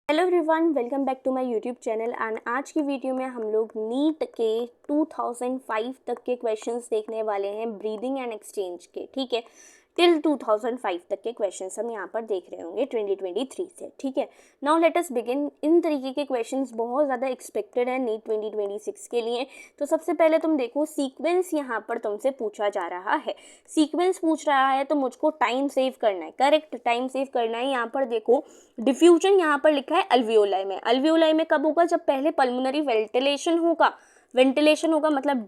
Hello everyone, welcome back to my YouTube channel. And आज की video में हम लोग नीट के 2005 तक के क्वेश्चंस देखने वाले हैं, ब्रीदिंग एंड एक्सचेंज के। ठीक है, टिल 2005 तक के क्वेश्चंस हम यहाँ पर देख रहे होंगे 2023 से। ठीक है, नाउ लेट अस बिगिन। इन तरीके के क्वेश्चंस बहुत ज़्यादा एक्सपेक्टेड है नीट 2026 के लिए। तो सबसे पहले तुम देखो, सीक्वेंस यहाँ पर तुमसे पूछा जा रहा है। सीक्वेंस पूछ रहा है तो मुझको टाइम सेव करना है, करेक्ट टाइम सेव करना है। यहाँ पर देखो, डिफ्यूजन यहाँ पर लिखा है अल्वियोलाई में। अल्वियोलाई में कब होगा? जब पहले पल्मोनरी वेंटिलेशन होगा। वेंटिलेशन होगा मतलब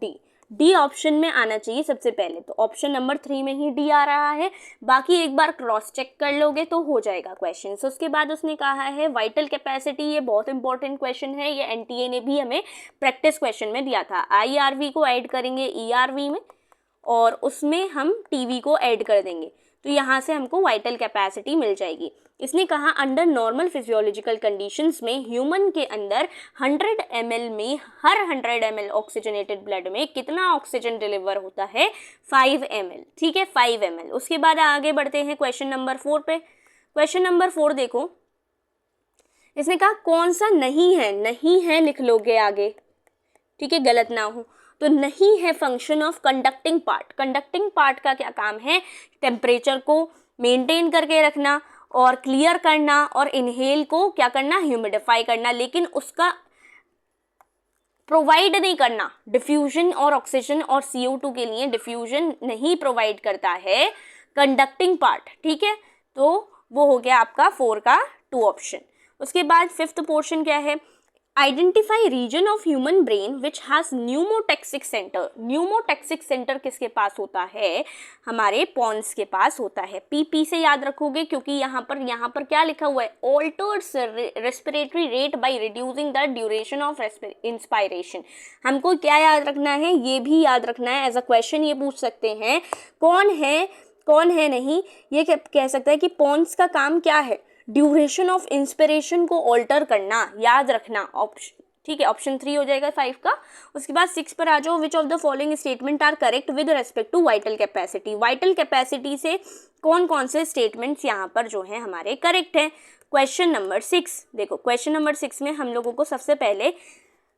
डी ऑप्शन में आना चाहिए सबसे पहले। तो ऑप्शन नंबर 3 में ही डी आ रहा है। बाकी एक बार क्रॉस चेक कर लोगे तो हो जाएगा क्वेश्चन। उसके बाद उसने कहा है वाइटल कैपेसिटी। ये बहुत इंपॉर्टेंट क्वेश्चन है, ये एनटीए ने भी हमें प्रैक्टिस क्वेश्चन में दिया था। आईआरवी को ऐड करेंगे ईआरवी में और उसमें हम टीवी को ऐड कर देंगे, तो यहाँ से हमको वाइटल कैपेसिटी मिल जाएगी। इसने कहा अंडर नॉर्मल फिजियोलॉजिकल कंडीशंस में ह्यूमन के अंदर 100 ml में हर 100 ml ऑक्सीजनेटेड ब्लड में कितना ऑक्सीजन डिलीवर होता है? 5 ml। ठीक है, 5 ml। उसके बाद आगे बढ़ते हैं क्वेश्चन नंबर 4 पे। क्वेश्चन नंबर 4 देखो, इसने कहा कौन सा नहीं है लिख लोगे आगे, ठीक है, गलत ना हो। तो नहीं है function of conducting part. Conducting part का क्या काम है? टेम्परेचर को मेंटेन करके रखना और क्लियर करना, और इनहेल को क्या करना? ह्यूमिडिफाई करना। लेकिन उसका प्रोवाइड नहीं करना। डिफ्यूजन और ऑक्सीजन और CO2 के लिए डिफ्यूजन नहीं प्रोवाइड करता है कंडक्टिंग पार्ट। ठीक है, तो वो हो गया आपका 4 का 2 ऑप्शन। उसके बाद 5th पोर्शन क्या है? Identify region of human brain which has pneumotaxic centre. Pneumotaxic centre किसके पास होता है? हमारे पॉन्स के पास होता है। पीपी से याद रखोगे, क्योंकि यहाँ पर क्या लिखा हुआ है? Alters respiratory rate by reducing the duration of inspiration. हमको क्या याद रखना है? ये भी याद रखना है। एज अ क्वेश्चन ये पूछ सकते हैं, कौन है नहीं, ये कह सकता है कि पॉन्स का काम क्या है? ड्यूरेशन ऑफ इंस्पिरेशन को ऑल्टर करना, याद रखना ऑप्शन। ठीक है, ऑप्शन 3 हो जाएगा 5 का। उसके बाद 6 पर आ जाओ। Which of the following statement are correct with respect to vital capacity. Vital capacity से कौन से स्टेटमेंट्स यहाँ पर जो है हमारे करेक्ट हैं? क्वेश्चन नंबर 6 देखो, क्वेश्चन नंबर 6 में हम लोगों को सबसे पहले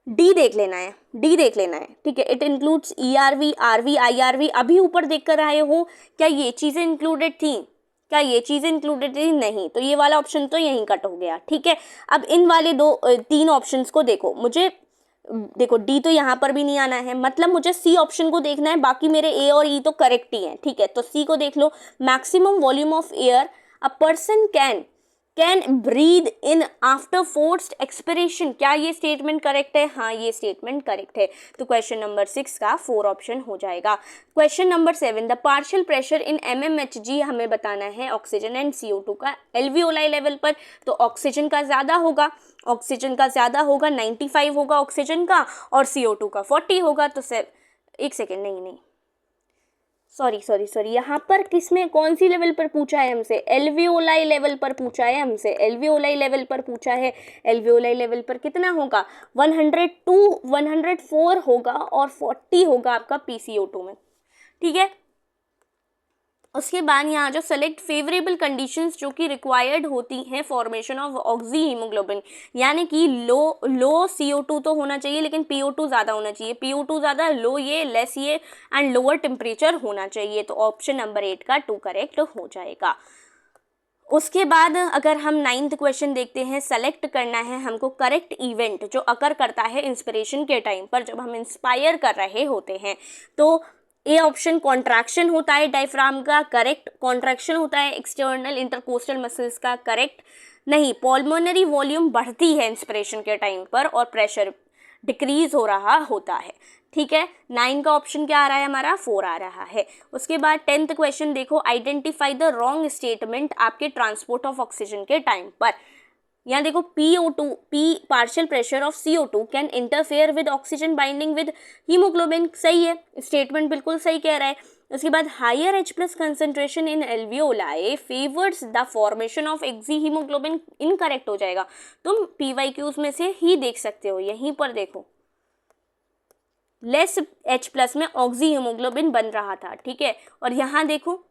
डी देख लेना है। ठीक है, it includes ERV, RV, IRV। अभी ऊपर देख कर आए हो, क्या ये चीजें इंक्लूडेड थी? नहीं, तो ये वाला ऑप्शन तो यहीं कट हो गया। ठीक है, अब इन वाले 3 ऑप्शंस को देखो। देखो डी तो यहाँ पर भी नहीं आना है, मतलब मुझे सी ऑप्शन को देखना है। बाकी मेरे ए और ई तो करेक्ट ही हैं। ठीक है, तो सी को देख लो। Maximum volume of air a person can breathe in after forced expiration. क्या ये स्टेटमेंट करेक्ट है? हाँ, ये स्टेटमेंट करेक्ट है। तो क्वेश्चन नंबर 6 का 4 ऑप्शन हो जाएगा। Question number 7, the partial pressure in mmHg हमें बताना है ऑक्सीजन एंड CO2 का एल्वियोलाई लेवल पर। तो ऑक्सीजन का ज़्यादा होगा 95 होगा ऑक्सीजन का, और CO2 का 40 होगा। तो एक सेकेंड, नहीं, सॉरी, यहाँ पर किसमें कौन सी लेवल पर पूछा है हमसे? एल्वियोलाई लेवल पर पूछा है हमसे। एल्वियोलाई लेवल पर कितना होगा? 102, 104 होगा और 40 होगा आपका PCO2 में। ठीक है, उसके बाद यहाँ जो सेलेक्ट फेवरेबल कंडीशंस जो कि रिक्वायर्ड होती हैं फॉर्मेशन ऑफ ऑक्सी हीमोग्लोबिन, यानी कि लो CO2 तो होना चाहिए लेकिन PO2 ज़्यादा होना चाहिए। PO2 ज़्यादा, लो ये, लेस ये, एंड लोअर टेम्परेचर होना चाहिए। तो ऑप्शन नंबर 8 का 2 करेक्ट हो जाएगा। उसके बाद अगर हम 9th क्वेश्चन देखते हैं, सेलेक्ट करना है हमको करेक्ट इवेंट जो अकर करता है इंस्पिरेशन के टाइम पर, जब हम इंस्पायर कर रहे होते हैं। तो ए ऑप्शन कॉन्ट्रैक्शन होता है डायफ्राम का, करेक्ट। कॉन्ट्रैक्शन होता है एक्सटर्नल इंटरकोस्टल मसल्स का, करेक्ट। नहीं, पल्मोनरी वॉल्यूम बढ़ती है इंस्पिरेशन के टाइम पर और प्रेशर डिक्रीज हो रहा होता है। ठीक है, 9 का ऑप्शन क्या आ रहा है हमारा? 4 आ रहा है। उसके बाद 10th क्वेश्चन देखो, आइडेंटिफाई द रॉन्ग स्टेटमेंट आपके ट्रांसपोर्ट ऑफ ऑक्सीजन के टाइम पर। यहाँ देखो, P partial pressure of CO2 can interfere with oxygen binding with haemoglobin. सही है, स्टेटमेंट बिल्कुल सही कह रहा है। उसके बाद higher H+ concentration in alveoli favours the formation of oxyhaemoglobin, incorrect हो जाएगा। तुम PYQs में से ही देख सकते हो, यहीं पर देखो लेस H+ में ऑक्सी हीमोग्लोबिन बन रहा था। ठीक है, और यहाँ देखो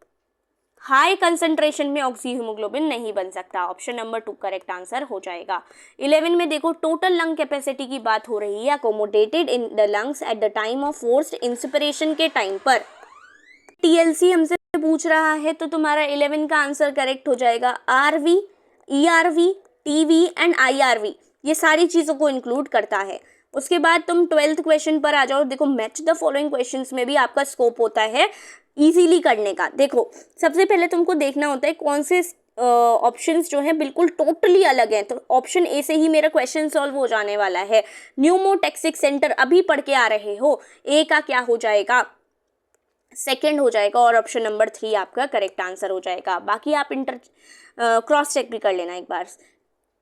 हाई कंसंट्रेशन में ऑक्सी हीमोग्लोबिन नहीं बन सकता। ऑप्शन नंबर 2 करेक्ट आंसर हो जाएगा। 11 में देखो टोटल लंग कैपेसिटी की बात हो रही है, accommodated in the lungs at the time of forced inspiration के टाइम पर। टीएलसी हमसे पूछ रहा है तो तुम्हारा 11 का आंसर करेक्ट हो जाएगा। RV, ERV, TV and IRV ये सारी चीज़ों को इंक्लूड करता है। उसके बाद तुम 12th क्वेश्चन पर आ जाओ। देखो मैच द फॉलोइंग क्वेश्चंस में भी आपका स्कोप होता है इजीली करने का। देखो सबसे पहले तुमको देखना होता है कौन से ऑप्शंस जो हैं बिल्कुल टोटली अलग हैं। तो ऑप्शन ए से ही मेरा क्वेश्चन सॉल्व हो जाने वाला है। न्यूमोटेक्सिक सेंटर अभी पढ़ के आ रहे हो, ए का क्या हो जाएगा, सेकेंड हो जाएगा और ऑप्शन नंबर 3 आपका करेक्ट आंसर हो जाएगा। बाकी आप क्रॉस चेक भी कर लेना एक बार।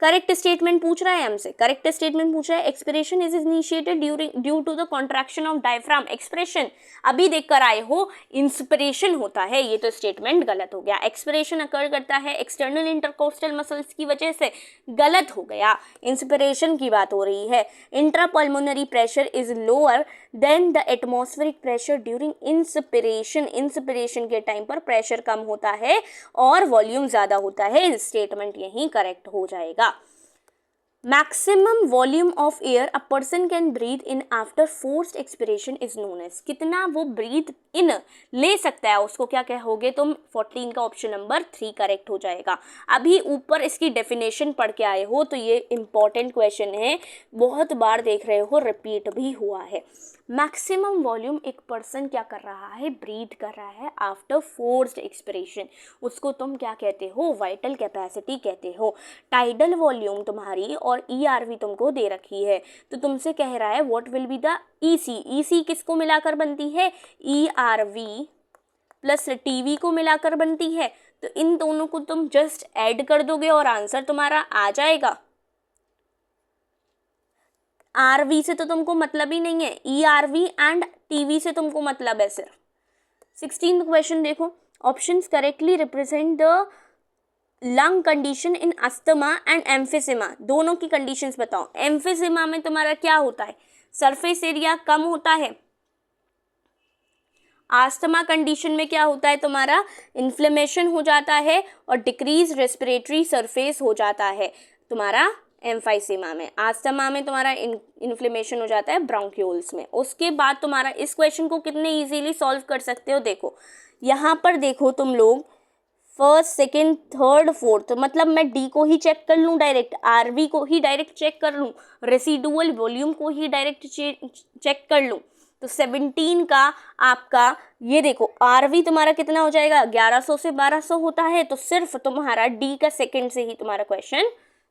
करेक्ट स्टेटमेंट पूछ रहा है हमसे, करेक्ट स्टेटमेंट पूछ रहा है expiration is initiated due to the contraction of diaphragm. Expression अभी देख कर आए हो, इंस्पिरेशन होता है, ये तो स्टेटमेंट गलत हो गया। एक्सपिरेशन अकर करता है एक्सटर्नल इंटरकोस्टल मसल्स की वजह से, गलत हो गया। इंस्पिरेशन की बात हो रही है। Intrapulmonary pressure is lower than the atmospheric pressure during inspiration. Inspiration के टाइम पर प्रेशर कम होता है और वॉल्यूम ज़्यादा होता है। स्टेटमेंट यही करेक्ट हो जाएगा। Maximum volume of air a person can breathe in after forced expiration is known as. कितना वो ब्रीथ इन ले सकता है उसको क्या कहोगे तुम? 14 का ऑप्शन नंबर 3 करेक्ट हो जाएगा। अभी ऊपर इसकी डेफिनेशन पढ़ के आए हो तो ये इंपॉर्टेंट क्वेश्चन है, बहुत बार देख रहे हो, रिपीट भी हुआ है। मैक्सिमम वॉल्यूम एक पर्सन क्या कर रहा है? ब्रीथ कर रहा है आफ्टर फोर्स्ड एक्सपिरेशन, उसको तुम क्या कहते हो? वाइटल कैपेसिटी कहते हो। टाइडल वॉल्यूम तुम्हारी और ईआरवी तुमको दे रखी है तो तुमसे कह रहा है what will be the EC. EC किसको मिलाकर बनती है? ईआरवी प्लस टीवी को मिलाकर बनती है। तो इन दोनों को तुम जस्ट ऐड कर दोगे और आंसर तुम्हारा आ जाएगा। आरवी से तो तुमको मतलब ही नहीं है, ईआरवी एंड टीवी से तुमको मतलब है सिर्फ। 16th क्वेश्चन देखो, options correctly represent the lung condition in asthma and emphysema. दोनों की कंडीशंस बताओ। एम्फिसिमा में तुम्हारा क्या होता है? सरफेस एरिया कम होता है। आस्थमा कंडीशन में क्या होता है तुम्हारा? इन्फ्लेमेशन हो जाता है और डिक्रीज रेस्पिरेटरी सरफेस हो जाता है तुम्हारा एम्फाइसीमा में। आस्थमा में तुम्हारा इन्फ्लेमेशन हो जाता है ब्रोंक्यूल्स में। उसके बाद तुम्हारा इस क्वेश्चन को कितने इजीली सॉल्व कर सकते हो? देखो यहाँ पर देखो तुम लोग फर्स्ट, सेकेंड, थर्ड, फोर्थ, मतलब मैं डी को ही चेक कर लूँ डायरेक्ट, आरवी को ही डायरेक्ट चेक कर लूँ, रेसिडुअल वॉल्यूम को ही डायरेक्ट चेक कर लूँ। तो 17 का आपका ये देखो आरवी तुम्हारा कितना हो जाएगा? 1100 से 1200 होता है। तो सिर्फ तुम्हारा डी का सेकेंड से ही तुम्हारा क्वेश्चन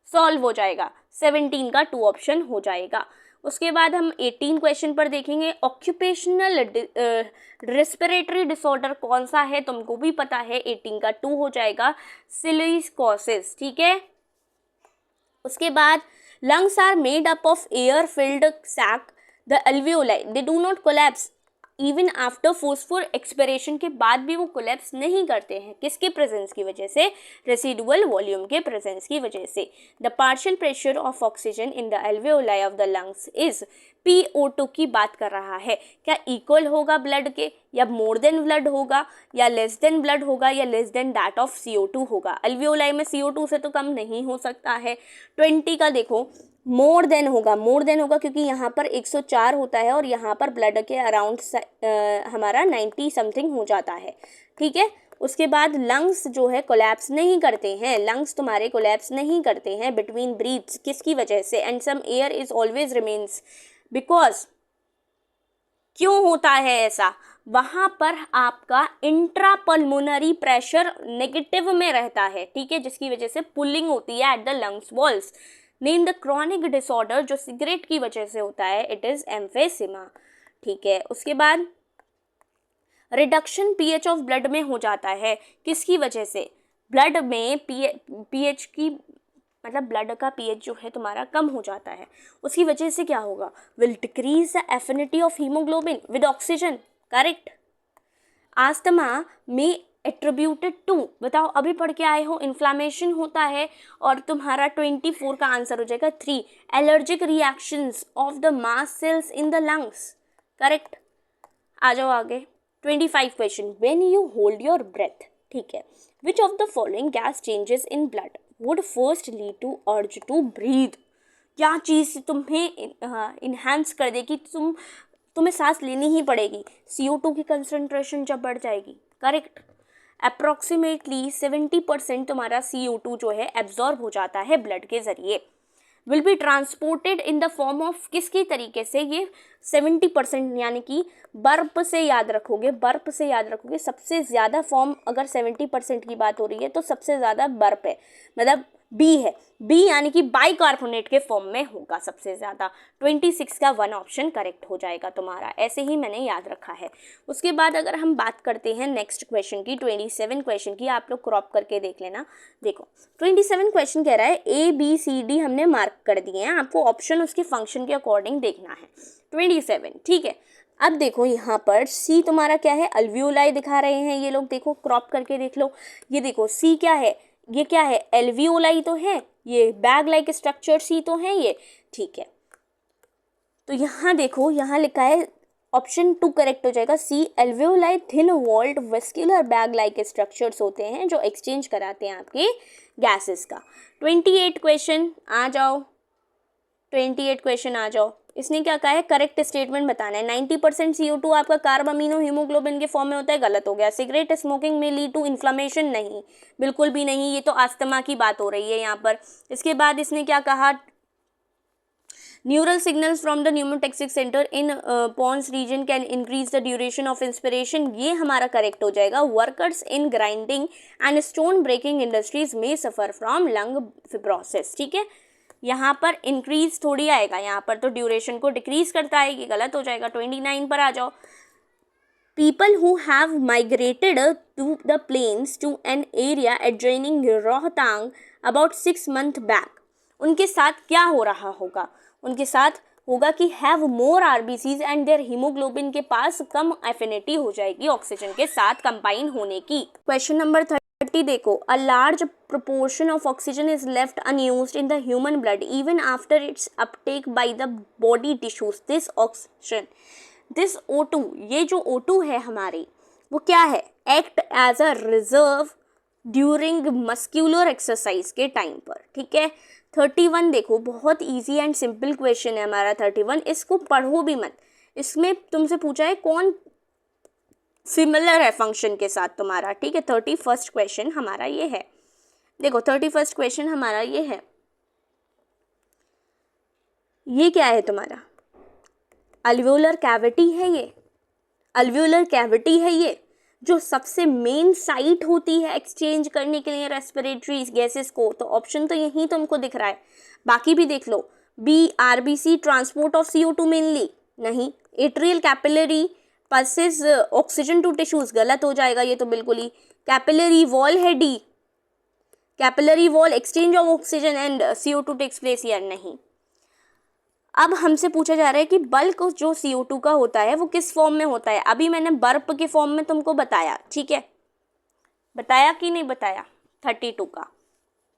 सॉल्व हो जाएगा। 17 का 2 ऑप्शन हो जाएगा। उसके बाद हम 18 क्वेश्चन पर देखेंगे। ऑक्यूपेशनल रेस्पिरेटरी डिसऑर्डर कौन सा है? तुमको भी पता है। 18 का 2 हो जाएगा सिलिकोसिस। ठीक है। उसके बाद lungs are made up of air filled sac, the alveoli they do not collapse even after forceful expiration. के बाद भी वो कोलैप्स नहीं करते हैं। किसके प्रेजेंस की वजह से? रेसिडुअल वॉल्यूम के प्रेजेंस की वजह से। The partial pressure of oxygen in the alveoli of the lungs is PO2 की बात कर रहा है। क्या इक्वल होगा ब्लड के, या मोर देन ब्लड होगा, या लेस देन ब्लड होगा, या less than that of CO2 होगा? एल्वियोलाई में CO2 से तो कम नहीं हो सकता है। 20 का देखो मोर देन होगा, मोर देन होगा क्योंकि यहाँ पर 104 होता है और यहाँ पर ब्लड के अराउंड हमारा 90 समथिंग हो जाता है। ठीक है। उसके बाद लंग्स जो है कोलैप्स नहीं करते हैं, लंग्स तुम्हारे कोलैप्स नहीं करते हैं बिटवीन ब्रीथ्स। किसकी वजह से? And some air is always remains because. क्यों होता है ऐसा? वहाँ पर आपका इंट्रापल्मोनरी प्रेशर नेगेटिव में रहता है। ठीक है, जिसकी वजह से पुलिंग होती है at the lungs walls. Name the chronic disorder जो सिगरेट की वजह से होता है, इट इज एम्फेसिमा। ठीक है। उसके बाद रिडक्शन पीएच ऑफ ब्लड में हो जाता है। किसकी वजह से? ब्लड में पीएच की मतलब ब्लड का पीएच जो है तुम्हारा कम हो जाता है। उसकी वजह से क्या होगा? Will decrease the affinity of haemoglobin with oxygen. Correct. Asthma में एट्रीब्यूटेड टू, बताओ अभी पढ़ के आए हो, इन्फ्लामेशन होता है। और तुम्हारा 24 का आंसर हो जाएगा 3, allergic reactions of the mast cells in the lungs. Correct. आ जाओ आगे। 25 question, when you hold your breath ठीक है। Which of the following gas changes in blood would first lead to urge to breathe? क्या चीज़ तुम्हें enhance कर देगी, तुम्हें सांस लेनी ही पड़ेगी? CO2 की कंसंट्रेशन जब बढ़ जाएगी। करेक्ट। अप्रॉक्सीमेटली 70% तुम्हारा CO2 जो है एब्जॉर्ब हो जाता है ब्लड के जरिए। Will be transported in the form of किसके तरीके से? ये 70% यानी कि बर्फ से याद रखोगे, बर्फ से याद रखोगे। सबसे ज़्यादा फॉर्म अगर 70% की बात हो रही है तो सबसे ज़्यादा बर्फ है, मतलब बी है। बी यानी कि बाइकार्बोनेट के फॉर्म में होगा सबसे ज़्यादा। 26 का 1 ऑप्शन करेक्ट हो जाएगा तुम्हारा, ऐसे ही मैंने याद रखा है। उसके बाद अगर हम बात करते हैं नेक्स्ट क्वेश्चन की, 27 क्वेश्चन की, आप लोग क्रॉप करके देख लेना। देखो 27 क्वेश्चन कह रहा है ABCD हमने मार्क कर दिए हैं, आपको ऑप्शन उसके फंक्शन के अकॉर्डिंग देखना है। 27 ठीक है। अब देखो यहाँ पर सी तुम्हारा क्या है? अल्वियोलाई दिखा रहे हैं ये लोग, देखो क्रॉप करके देख लो। ये देखो सी क्या है? ये क्या है? एल्वियोलाई तो है, ये बैग लाइक स्ट्रक्चर सी तो है ये, ठीक है। तो यहाँ देखो, यहाँ लिखा है ऑप्शन 2 करेक्ट हो जाएगा। C alveoli thin walled vascular bag like structures होते हैं जो एक्सचेंज कराते हैं आपके गैसेस का। 28 क्वेश्चन आ जाओ, 28 क्वेश्चन आ जाओ। इसने क्या कहा है? करेक्ट स्टेटमेंट बताना है। 90% CO2 आपका कार्ब अमीनो हीमोग्लोबिन के फॉर्म में होता है, गलत हो गया। सिगरेट स्मोकिंग में लीड टू इन्फ्लामेशन, नहीं, बिल्कुल भी नहीं, ये तो अस्थमा की बात हो रही है यहाँ पर। इसके बाद इसने क्या कहा? Neural signals from the pneumotaxic centre in pons region can increase the duration of inspiration, ये हमारा करेक्ट हो जाएगा। Workers in grinding and stone breaking industries में सफर फ्रॉम लंग फिब्रोसिस, ठीक है। यहाँ पर इंक्रीज थोड़ी आएगा, यहाँ पर तो ड्यूरेशन को डिक्रीज करता है, ये गलत हो जाएगा। 29 पर आ जाओ। People who have migrated to the plains to an area adjoining Rohtang about 6 months back, उनके साथ क्या हो रहा होगा? उनके साथ होगा कि have more RBCs and their haemoglobin के पास कम एफिनिटी हो जाएगी ऑक्सीजन के साथ कंबाइन होने की। क्वेश्चन नंबर 30 देखो, a large proportion of oxygen is left unused in the human blood even after its uptake by the body tissues. This oxygen, this O2, ये जो O2 है हमारी, वो क्या है? Act as a reserve during muscular exercise के time पर, ठीक है। 31 देखो, बहुत easy एंड सिंपल क्वेश्चन है हमारा 31, इसको पढ़ो भी मत। इसमें तुमसे पूछा है कौन सिमिलर है फंक्शन के साथ तुम्हारा, ठीक है। 31 क्वेश्चन हमारा ये है। देखो 31 क्वेश्चन हमारा ये है, ये क्या है तुम्हारा? अल्वियोलर कैविटी है ये, अल्वियोलर कैविटी है ये, जो सबसे मेन साइट होती है एक्सचेंज करने के लिए रेस्पिरेटरी गैसेस को। तो ऑप्शन तो यही तुमको दिख रहा है, बाकी भी देख लो। B RBC transport of CO2 mainly, नहीं। Atrial capillary pulses oxygen to tissues, गलत हो जाएगा ये तो बिल्कुल ही। कैपिलरी वॉल है D, capillary wall exchange of oxygen and CO2 takes place here, नहीं। अब हमसे पूछा जा रहा है कि बल्क जो CO2 का होता है वो किस फॉर्म में होता है? अभी मैंने बर्फ के फॉर्म में तुमको बताया, ठीक है, बताया कि नहीं बताया? 32 का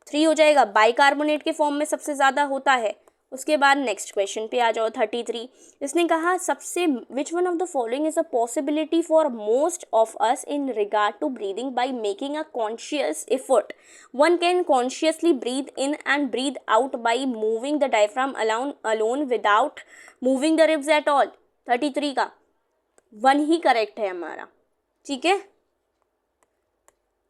3 हो जाएगा। बाइकार्बोनेट के फॉर्म में सबसे ज़्यादा होता है। उसके बाद नेक्स्ट क्वेश्चन पे आ जाओ 33। इसने कहा सबसे which one of the following is a possibility for most of us in regard to breathing by making a conscious effort. One can consciously breathe in and breathe out by moving the diaphragm alone without moving the ribs at all. 33 का 1 ही correct है हमारा, ठीक है।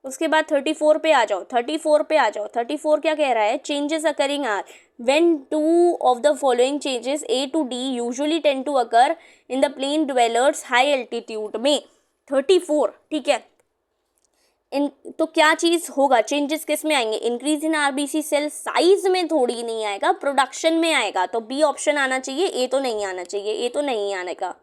उसके बाद 34 पे आ जाओ, 34 पे आ जाओ। 34 क्या कह रहा है? Changes occurring are when two of the following changes A to D usually tend to occur in the plain dwellers high altitude में। 34 ठीक है। तो क्या चीज़ होगा? चेंजेस किस में आएंगे? Increase in RBC cell size में थोड़ी नहीं आएगा, प्रोडक्शन में आएगा। तो बी ऑप्शन आना चाहिए, ए तो नहीं आना चाहिए, ए तो नहीं आने का।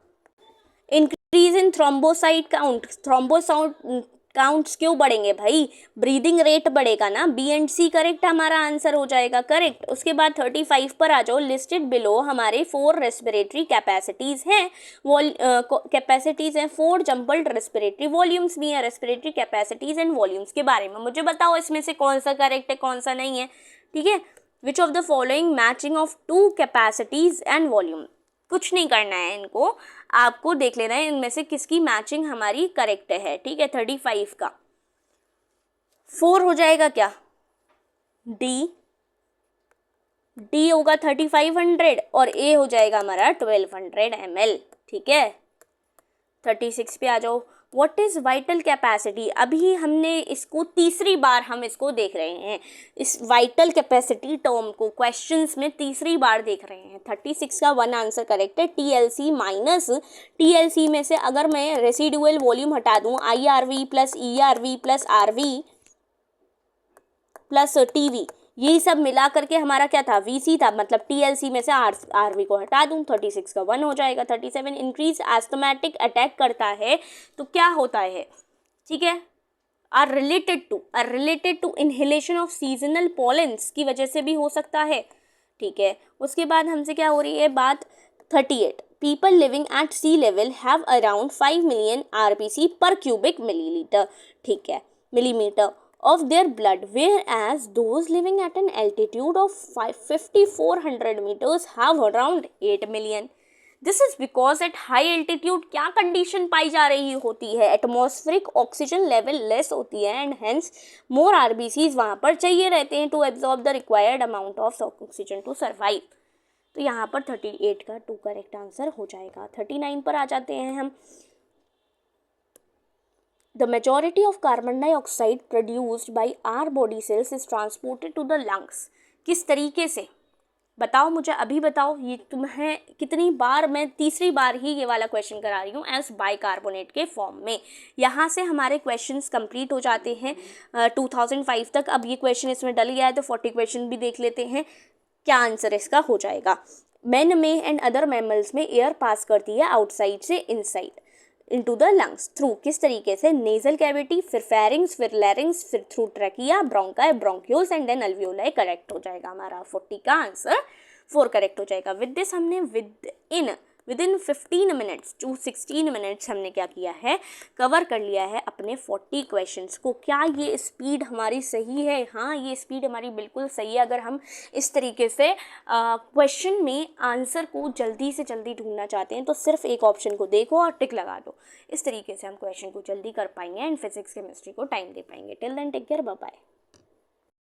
Increase in thrombocyte count, thrombocyte counts क्यों बढ़ेंगे भाई? ब्रीदिंग रेट बढ़ेगा ना। बी एंड सी करेक्ट हमारा आंसर हो जाएगा, करेक्ट। उसके बाद 35 पर आ जाओ। लिस्टेड बिलो हमारे 4 रेस्पिरेटरी कैपेसिटीज हैं, कैपेसिटीज हैं 4 जम्बल्ड रेस्पिरेटरी वॉल्यूम्स भी हैं। रेस्पिरेटरी कैपेसिटीज एंड वॉल्यूम्स के बारे में मुझे बताओ इसमें से कौन सा करेक्ट है कौन सा नहीं है, ठीक है। Which of the following matching of 2 capacities and volume, कुछ नहीं करना है इनको, आपको देख लेना है इनमें से किसकी मैचिंग हमारी करेक्ट है, ठीक है। 35 का 4 हो जाएगा क्या, डी होगा 3500 और ए हो जाएगा हमारा 1200 ml। ठीक है, 36 पे आ जाओ। व्हाट इज वाइटल कैपेसिटी, अभी हमने इसको तीसरी बार हम इसको देख रहे हैं, इस वाइटल कैपेसिटी टर्म को क्वेश्चंस में तीसरी बार देख रहे हैं। 36 का 1 आंसर करेक्ट है। टीएलसी माइनस टीएलसी में से अगर मैं रेसिडुअल वॉल्यूम हटा दूं, IRV plus ERV plus RV plus TV, यही सब मिला करके हमारा क्या था, VC था, मतलब TLC में से RV को हटा दूं, 36 का 1 हो जाएगा। 37 इंक्रीज एस्थमेटिक अटैक करता है तो क्या होता है, ठीक है, are related to inhalation of seasonal pollens की वजह से भी हो सकता है। ठीक है, उसके बाद हमसे क्या हो रही है बात, 38 people living at sea level have around 5 million RBC per cubic millilitre, ठीक है, millimetre of their blood, whereas those living at an altitude of 5400 meters have around 8 million. This is because at high altitude क्या condition पाई जा रही होती है, atmospheric oxygen level less होती है and hence more RBCs वहाँ पर चाहिए रहते हैं to absorb the required amount of oxygen to survive. तो यहाँ पर 38 का 2 करेक्ट आंसर हो जाएगा। 39 पर आ जाते हैं हम। The majority of carbon dioxide produced by our body cells is transported to the lungs. किस तरीके से, बताओ मुझे, अभी बताओ। ये तुम्हें कितनी बार, मैं तीसरी बार ही ये वाला क्वेश्चन करा रही हूँ एज बाइकार्बोनेट के फॉर्म में। यहाँ से हमारे क्वेश्चंस कंप्लीट हो जाते हैं 2005 तक। अब ये क्वेश्चन इसमें डल गया है तो 40 क्वेश्चन भी देख लेते हैं, क्या आंसर इसका हो जाएगा। मैन में एंड अदर मैमल्स में एयर पास करती है आउटसाइड से inside into the lungs through, किस तरीके से, नेजल कैविटी, फिर फेरिंग्स, फिर लैरिंग्स, फिर through trachea, bronchi, bronchioles and then alveoli. Correct हो जाएगा हमारा 40 का आंसर 4 करेक्ट हो जाएगा। विद दिस हमने within 15 minutes to 16 minutes हमने क्या किया है, कवर कर लिया है अपने 40 क्वेश्चंस को। क्या ये स्पीड हमारी सही है? हाँ, ये स्पीड हमारी बिल्कुल सही है। अगर हम इस तरीके से क्वेश्चन में आंसर को जल्दी से जल्दी ढूंढना चाहते हैं तो सिर्फ एक ऑप्शन को देखो और टिक लगा दो। इस तरीके से हम क्वेश्चन को जल्दी कर पाएंगे एंड फिजिक्स केमिस्ट्री को टाइम दे पाएंगे। Till then take care, bye bye.